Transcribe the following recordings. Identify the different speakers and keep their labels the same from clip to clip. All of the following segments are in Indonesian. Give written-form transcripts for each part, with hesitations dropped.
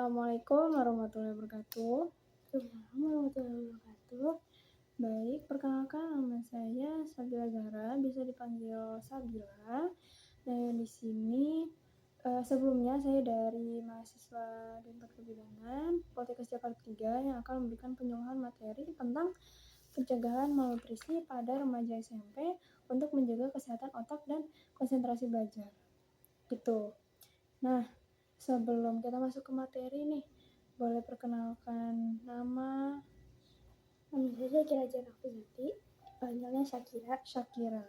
Speaker 1: Assalamualaikum warahmatullahi wabarakatuh.
Speaker 2: Assalamualaikum warahmatullahi wabarakatuh.
Speaker 1: Baik, perkenalkan nama saya Sabila Zahra, bisa dipanggil Sabila. Dan di sini sebelumnya saya dari mahasiswa Teknik Kebidanan Poltekkes Jakarta 3 yang akan memberikan penyuluhan materi tentang pencegahan malnutrisi pada remaja SMP untuk menjaga kesehatan otak dan konsentrasi belajar. Gitu. Nah, sebelum kita masuk ke materi nih, boleh perkenalkan nama?
Speaker 2: Nama saya Kiraja Rafizati, panggilnya
Speaker 1: Syakira.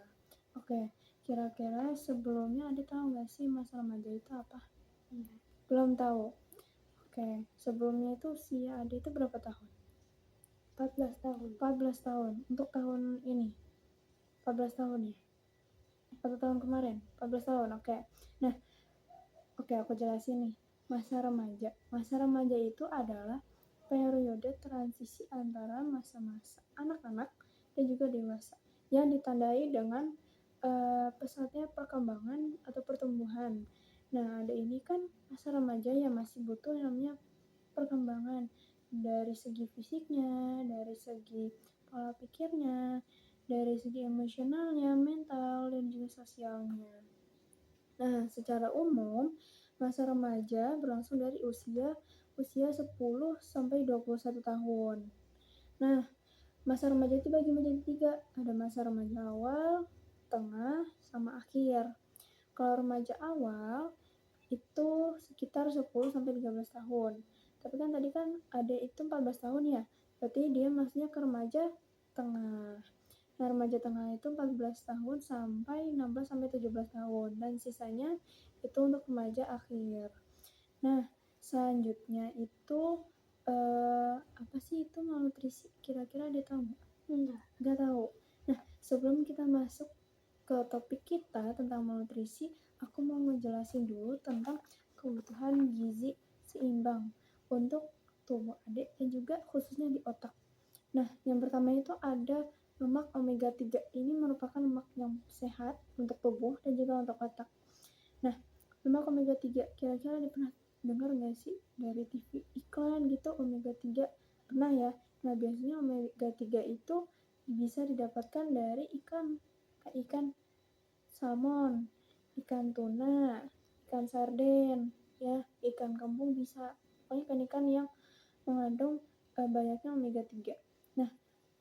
Speaker 1: Oke, kira-kira sebelumnya Ade tahu nggak sih masa remaja itu apa?
Speaker 2: Enggak.
Speaker 1: Belum tahu. Oke, sebelumnya itu usia Ade itu berapa tahun?
Speaker 2: 14 tahun.
Speaker 1: 14 tahun. Untuk tahun ini? 14 tahun ya? Atau tahun kemarin? 14 tahun, oke. Nah, oke, aku jelasin nih. Masa remaja. Masa remaja itu adalah periode transisi antara masa-masa anak-anak dan juga dewasa yang ditandai dengan pesatnya perkembangan atau pertumbuhan. Nah, ada ini kan masa remaja yang masih butuh namanya perkembangan dari segi fisiknya, dari segi pola pikirnya, dari segi emosionalnya, mental, dan juga sosialnya. Nah, secara umum, masa remaja berlangsung dari usia 10 sampai 21 tahun. Nah, masa remaja itu bagi menjadi 3. Ada masa remaja awal, tengah, sama akhir. Kalau remaja awal itu sekitar 10 sampai 13 tahun. Tapi kan tadi kan ada itu 14 tahun ya. Berarti dia maksudnya ke remaja tengah. Nah, remaja tengah itu 14 tahun sampai 16 sampai 17 tahun dan sisanya itu untuk remaja akhir. Nah, selanjutnya itu apa sih itu malnutrisi? Kira-kira dia tahu nggak? Nggak tahu. Nah, sebelum kita masuk ke topik kita tentang malnutrisi, aku mau ngejelasin dulu tentang kebutuhan gizi seimbang untuk tubuh adik dan juga khususnya di otak. Nah, yang pertama itu ada lemak omega 3. Ini merupakan lemak yang sehat untuk tubuh dan juga untuk otak. Nah, lemak omega 3, kira-kira dia pernah dengar nggak sih dari TV iklan gitu omega 3? Pernah ya? Nah, biasanya omega 3 itu bisa didapatkan dari ikan, kayak ikan salmon, ikan tuna, ikan sarden, ya, ikan kembung bisa. Pokoknya ikan-ikan yang mengandung banyaknya omega 3. Nah,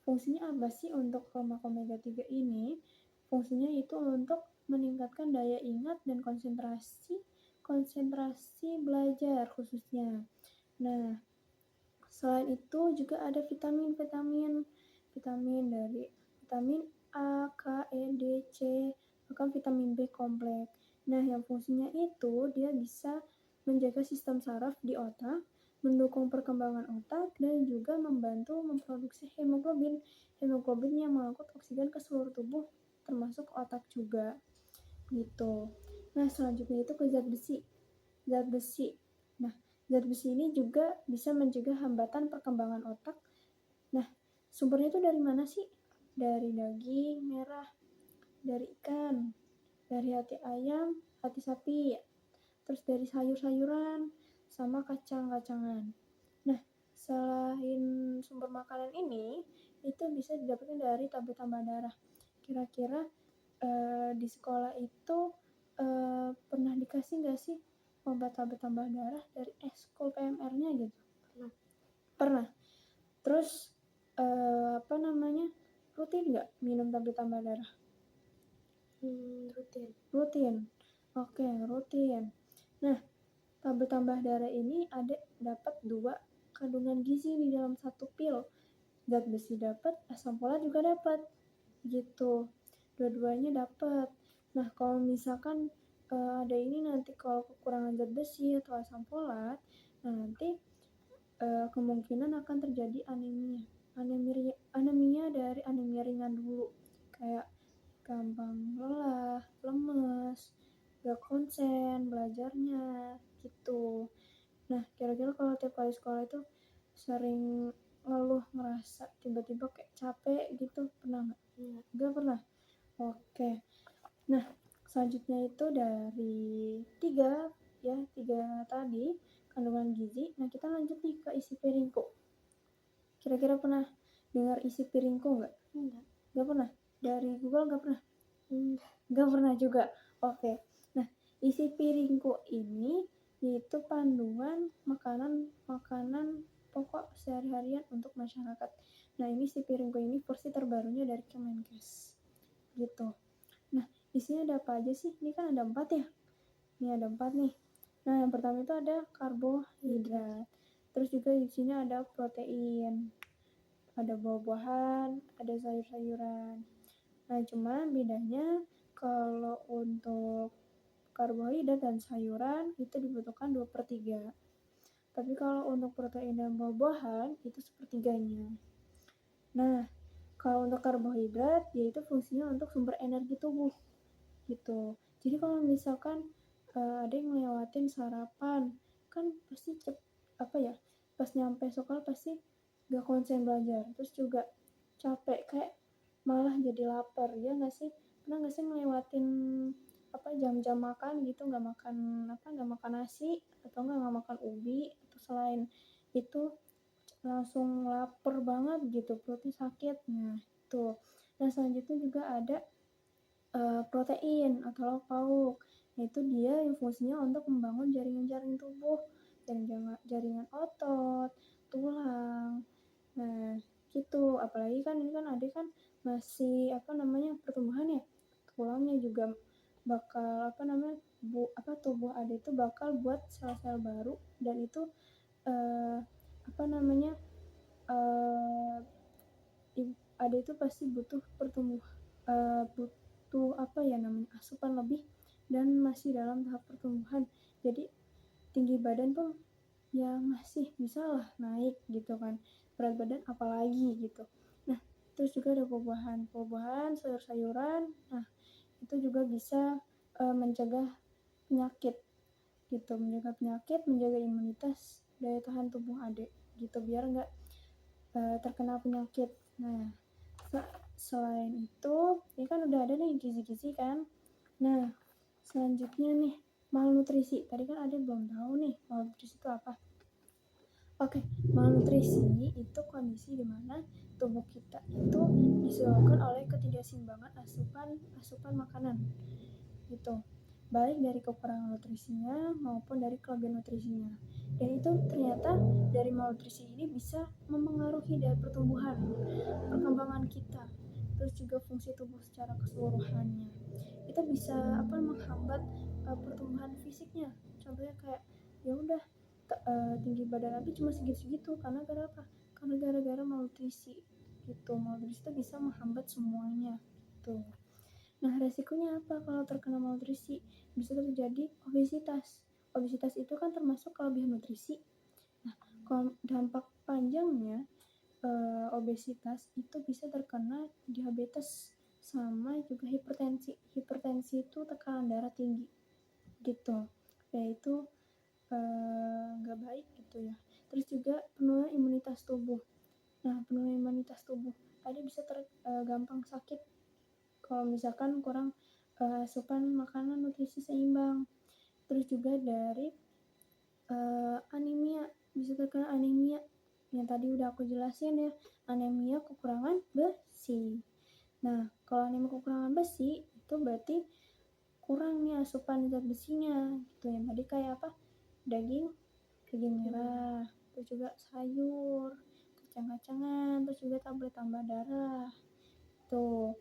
Speaker 1: fungsinya apa sih untuk lemak omega 3 ini? Fungsinya itu untuk meningkatkan daya ingat dan konsentrasi belajar khususnya. Nah, selain itu juga ada vitamin dari vitamin A, K, E, D, C, bahkan vitamin B kompleks. Nah, yang fungsinya itu dia bisa menjaga sistem saraf di otak, mendukung perkembangan otak, dan juga membantu memproduksi hemoglobin. Hemoglobin yang mengangkut oksigen ke seluruh tubuh, termasuk otak juga. Gitu. Nah, selanjutnya itu ke zat besi. Nah, zat besi ini juga bisa mencegah hambatan perkembangan otak. Nah, sumbernya itu dari mana sih? Dari daging merah, dari ikan, dari hati ayam, hati sapi, terus dari sayur-sayuran, sama kacang-kacangan. Nah, selain sumber makanan ini, itu bisa didapatkan dari tablet tambah darah. Kira-kira di sekolah itu pernah dikasih nggak sih obat tablet tambah darah dari ekskul PMR-nya gitu? Pernah. Terus rutin nggak minum tablet tambah darah? Rutin. Oke, rutin. Nah, tablet tambah darah ini ada dapat 2 kandungan gizi di dalam satu pil. Zat besi dapat, asam folat juga dapat. Gitu. Dua-duanya dapat. Nah, kalau misalkan ada ini nanti kalau kekurangan zat besi atau asam folat, nah nanti kemungkinan akan terjadi anemia. Anemia dari anemia ringan dulu, kayak gampang lelah, lemes, gak konsen belajarnya gitu. Nah, kira-kira kalau tiap kali sekolah itu sering ngeluh, ngerasa tiba-tiba kayak capek gitu, pernah nggak? Nggak pernah. Oke. Nah, selanjutnya itu dari tiga tadi, kandungan gizi. Nah, kita lanjut nih ke isi piringku. Kira-kira pernah dengar isi piringku nggak?
Speaker 2: Enggak.
Speaker 1: Nggak pernah? Dari Google nggak pernah?
Speaker 2: Enggak.
Speaker 1: Nggak pernah juga. Oke. Nah, isi piringku ini yaitu panduan makanan pokok sehari-harian untuk masyarakat. Nah, ini isi piringku ini versi terbarunya dari Kemenkes. Gitu. Nah, isinya ada apa aja sih? Ini kan ada 4 ya. Ini ada 4 nih. Nah, yang pertama itu ada karbohidrat. Terus juga di sini ada protein, ada buah-buahan, ada sayur-sayuran. Nah, cuma bedanya kalau untuk karbohidrat dan sayuran itu dibutuhkan 2/3. Tapi kalau untuk protein dan buah-buahan itu sepertiganya. Nah, kalau untuk karbohidrat yaitu fungsinya untuk sumber energi tubuh gitu. Jadi kalau misalkan ada yang ngelewatin sarapan kan pasti pas nyampe sekolah pasti gak konsen belajar, terus juga capek, kayak malah jadi lapar, ya nggak sih? Pernah nggak sih ngelewatin jam-jam makan gitu, nggak makan nasi atau nggak makan ubi, atau selain itu langsung lapar banget gitu, perutnya sakit. Nah itu. Nah selanjutnya juga ada protein atau lauk pauk. Itu dia yang fungsinya untuk membangun jaringan-jaringan tubuh, jaringan otot, tulang. Nah, gitu. Apalagi kan ini kan adik kan masih pertumbuhan ya. Tulangnya juga bakal tubuh adik itu bakal buat sel-sel baru, dan itu eh, apa namanya eh, adik itu pasti butuh butuh asupan lebih, dan masih dalam tahap pertumbuhan. Jadi tinggi badan tuh ya masih bisa lah naik gitu kan, berat badan apalagi gitu. Nah terus juga ada buah-buahan, sayur-sayuran. Nah itu juga bisa mencegah penyakit gitu, menjaga imunitas, daya tahan tubuh adik gitu, biar nggak terkena penyakit. Nah selain itu ini kan udah ada nih gizi-gizi kan. Nah selanjutnya nih malnutrisi. Tadi kan ada belum tahu nih malnutrisi itu apa. Oke, malnutrisi itu kondisi di mana tubuh kita itu disebabkan oleh ketidakseimbangan asupan makanan gitu, baik dari kekurangan nutrisinya maupun dari kelebihan nutrisinya. Dan itu ternyata dari malnutrisi ini bisa memengaruhi dari perkembangan kita, terus juga fungsi tubuh secara keseluruhannya. Itu bisa menghambat pertumbuhan fisiknya. Contohnya kayak ya udah tinggi badan Abi cuma segitu-segitu karena gara-gara malnutrisi gitu. Malnutrisi itu bisa menghambat semuanya gitu. Nah resikonya apa kalau terkena malnutrisi? Bisa terjadi obesitas. Obesitas itu kan termasuk kelebihan nutrisi. Nah kalau dampak panjangnya obesitas itu bisa terkena diabetes sama juga hipertensi. Hipertensi itu tekanan darah tinggi gitu, yaitu nggak baik gitu ya. Terus juga penurunan imunitas tubuh. Nah penurunan imunitas tubuh ada bisa gampang sakit kalau misalkan kurang asupan makanan nutrisi seimbang. Terus juga dari anemia, bisa terkena anemia yang tadi udah aku jelasin ya, anemia kekurangan besi. Nah kalau anemia kekurangan besi itu berarti kurang nih asupan zat besinya gitu, yang tadi kayak daging merah, terus juga sayur, kacang-kacangan, terus juga tablet tambah darah tuh.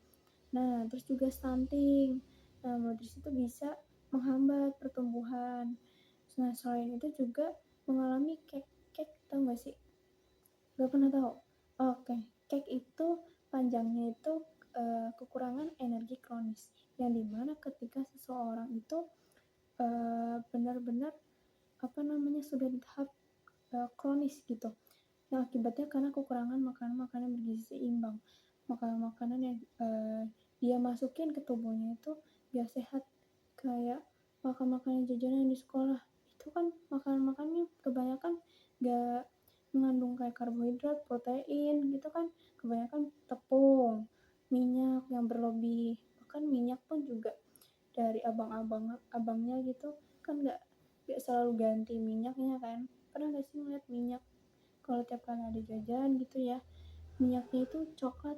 Speaker 1: Nah terus juga stunting. Nah malnutrisi itu bisa menghambat pertumbuhan. Nah selain itu juga mengalami cake tau gak sih? Gak pernah tahu? Oke, cake itu panjangnya itu kekurangan energi kronis, yang dimana ketika seseorang itu benar-benar sudah di tahap kronis gitu. Nah akibatnya karena kekurangan makanan-makanan bergizi seimbang, makanan-makanan yang dia masukin ke tubuhnya itu gak sehat, kayak makan-makanan jajanan di sekolah itu kan makanan-makannya kebanyakan gak mengandung kayak karbohidrat, protein gitu kan, kebanyakan tepung, minyak yang berlebih, bahkan minyak pun juga dari abangnya gitu kan, gak selalu ganti minyaknya kan. Pernah gak sih ngeliat minyak kalau tiap kali ada jajan gitu ya, minyaknya itu coklat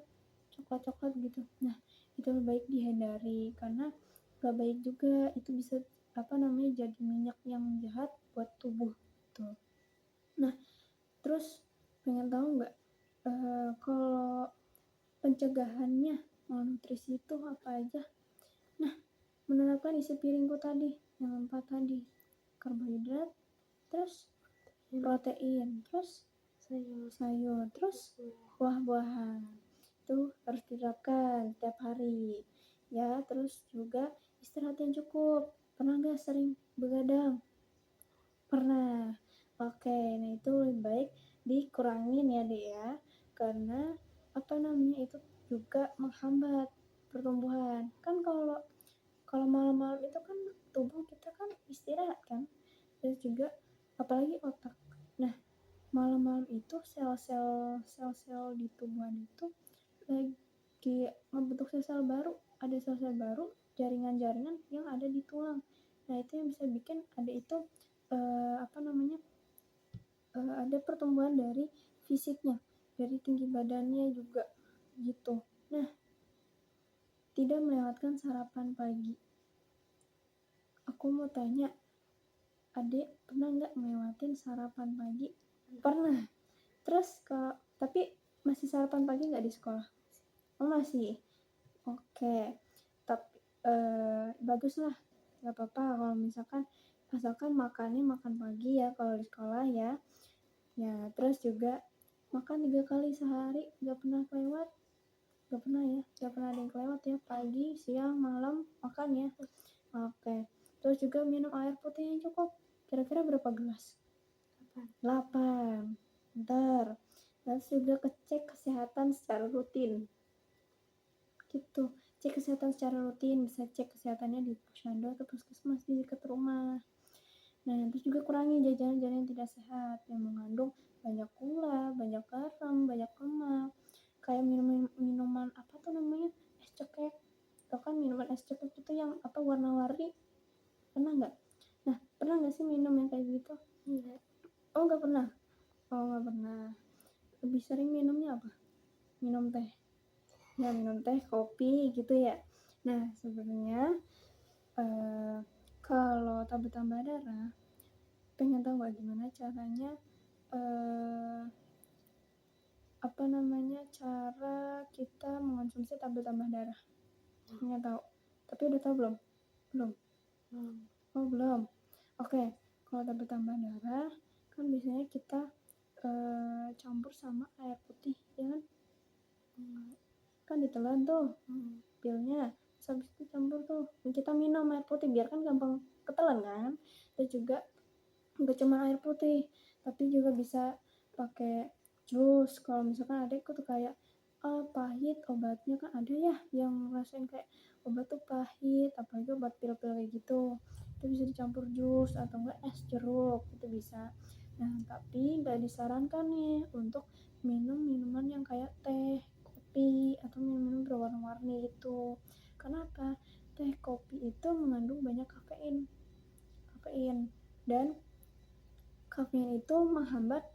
Speaker 1: coklat gitu. Nah itu lebih baik dihindari karena gak baik juga, itu bisa jadi minyak yang jahat buat tubuh tuh. Nah terus pengen tahu nggak kalau pencegahannya malnutrisi itu apa aja? Nah menerapkan isi piringku tadi yang 4 tadi, karbohidrat, terus protein, terus sayur, terus buah-buahan, itu harus diterapkan setiap hari ya. Terus juga istirahat yang cukup. Pernah gak sering begadang? Pernah. Oke, nah itu lebih baik dikurangin ya deh ya, karena itu juga menghambat pertumbuhan kan. Kalau malam-malam itu kan tubuh kita kan istirahat kan, terus juga apalagi otak. Nah malam-malam itu sel-sel di tubuhan itu lagi membentuk sel-sel baru, ada sel-sel baru, jaringan-jaringan yang ada di tulang. Nah itu yang bisa bikin ada itu ada pertumbuhan dari fisiknya, dari tinggi badannya juga gitu. Nah tidak melewatkan sarapan pagi. Aku mau tanya, adik pernah nggak melewatin sarapan pagi? Pernah. Terus tapi masih sarapan pagi nggak di sekolah? Oh masih. Oke. Tapi bagus lah, nggak apa-apa kalau misalkan asalkan makannya makan pagi ya kalau di sekolah ya. Ya terus juga makan 3 kali sehari, nggak pernah kelewat. Nggak pernah ya, nggak pernah ada yang kelewat ya, pagi, siang, malam makan ya. Oke. Terus juga minum air putih yang cukup. Kira-kira berapa gelas? 8. Bentar. Terus juga cek kesehatan secara rutin. Gitu. Cek kesehatan secara rutin, bisa cek kesehatannya di posyandu atau puskesmas di dekat rumah. Nah, terus juga kurangi jajanan-jajanan yang tidak sehat yang mengandung banyak gula, banyak garam, banyak lemak. Kayak minuman apa tuh namanya? Es cekek. Atau kan minuman es cekek itu yang warna-warni. Pernah nggak? Nah, pernah nggak sih minum yang kayak gitu?
Speaker 2: Enggak.
Speaker 1: Oh, nggak pernah. Oh, nggak pernah. Lebih sering minumnya apa? Minum teh. Ya, minum teh, kopi gitu ya. Nah, sebenarnya kalau tablet tambah darah, pengen tahu nggak gimana caranya cara kita mengonsumsi tablet tambah darah? Pengen tahu? Tapi udah tahu belum? Belum. Oh belum. Oke. Kalau tablet tambah darah kan biasanya kita campur sama air putih ya kan? Kan ditelan tuh pilnya, terus habis itu campur tuh, kita minum air putih biar kan gampang ketelan kan. Terus juga nggak cuma air putih, tapi juga bisa pakai jus. Kalau misalkan adekku tuh kayak pahit obatnya, kan ada ya yang ngerasain kayak obat tuh pahit, apalagi obat pil-pil kayak gitu, itu bisa dicampur jus atau enggak es jeruk, itu bisa. Nah tapi nggak disarankan nih untuk minum minuman yang kayak teh, kopi, atau minum-minum berwarna-warni itu. Kenapa? Teh, kopi itu mengandung banyak kafein dan kafein itu menghambat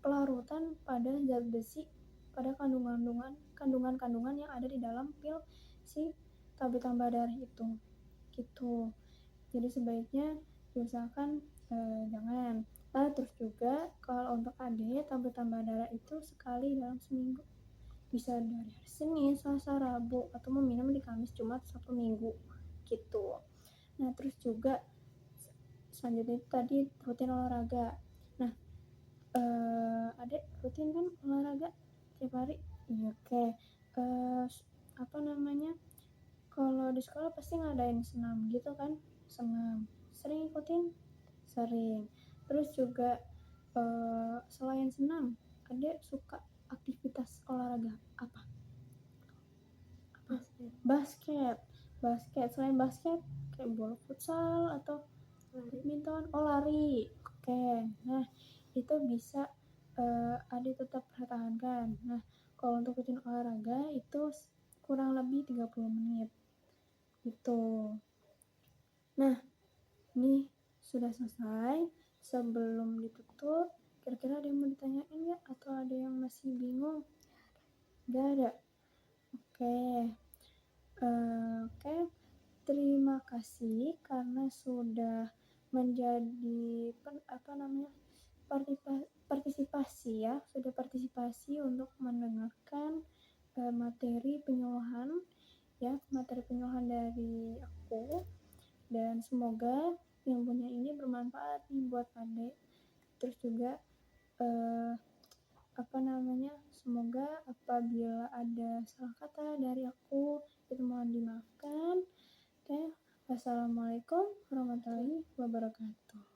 Speaker 1: pelarutan pada zat besi pada kandungan yang ada di dalam pil si tablet tambah darah itu gitu. Jadi sebaiknya diusahakan jangan. Terus juga kalau untuk AD, tablet tambah darah itu sekali dalam seminggu, bisa dari hari Senin, Selasa, Rabu, atau meminum di Kamis, Jumat, Sabtu, Minggu gitu. Nah terus juga selanjutnya itu tadi rutin olahraga. Nah adek rutin kan olahraga tiap hari? Iya. Oke. Kalau di sekolah pasti ngadain senam gitu kan? Senam sering ikutin? Sering. Terus juga selain senam adek suka aktivitas olahraga apa? Basket. Selain basket kayak bola futsal atau badminton? Oh lari. Oke. Nah itu bisa adek tetap pertahankan. Nah kalau untuk rutin olahraga itu kurang lebih 30 menit gitu. Nah Ini sudah selesai. Sebelum ditutup, kira-kira ada yang mau ditanyain nggak? Atau ada yang masih bingung? Nggak ada? Oke. Oke. Terima kasih karena sudah menjadi partisipasi ya, sudah partisipasi untuk mendengarkan materi penyuluhan ya, materi penyuluhan dari aku, dan semoga ilmunya ini bermanfaat nih buat adik. Terus juga semoga apabila ada salah kata dari aku itu mohon dimaafkan. Oke, wassalamualaikum warahmatullahi wabarakatuh.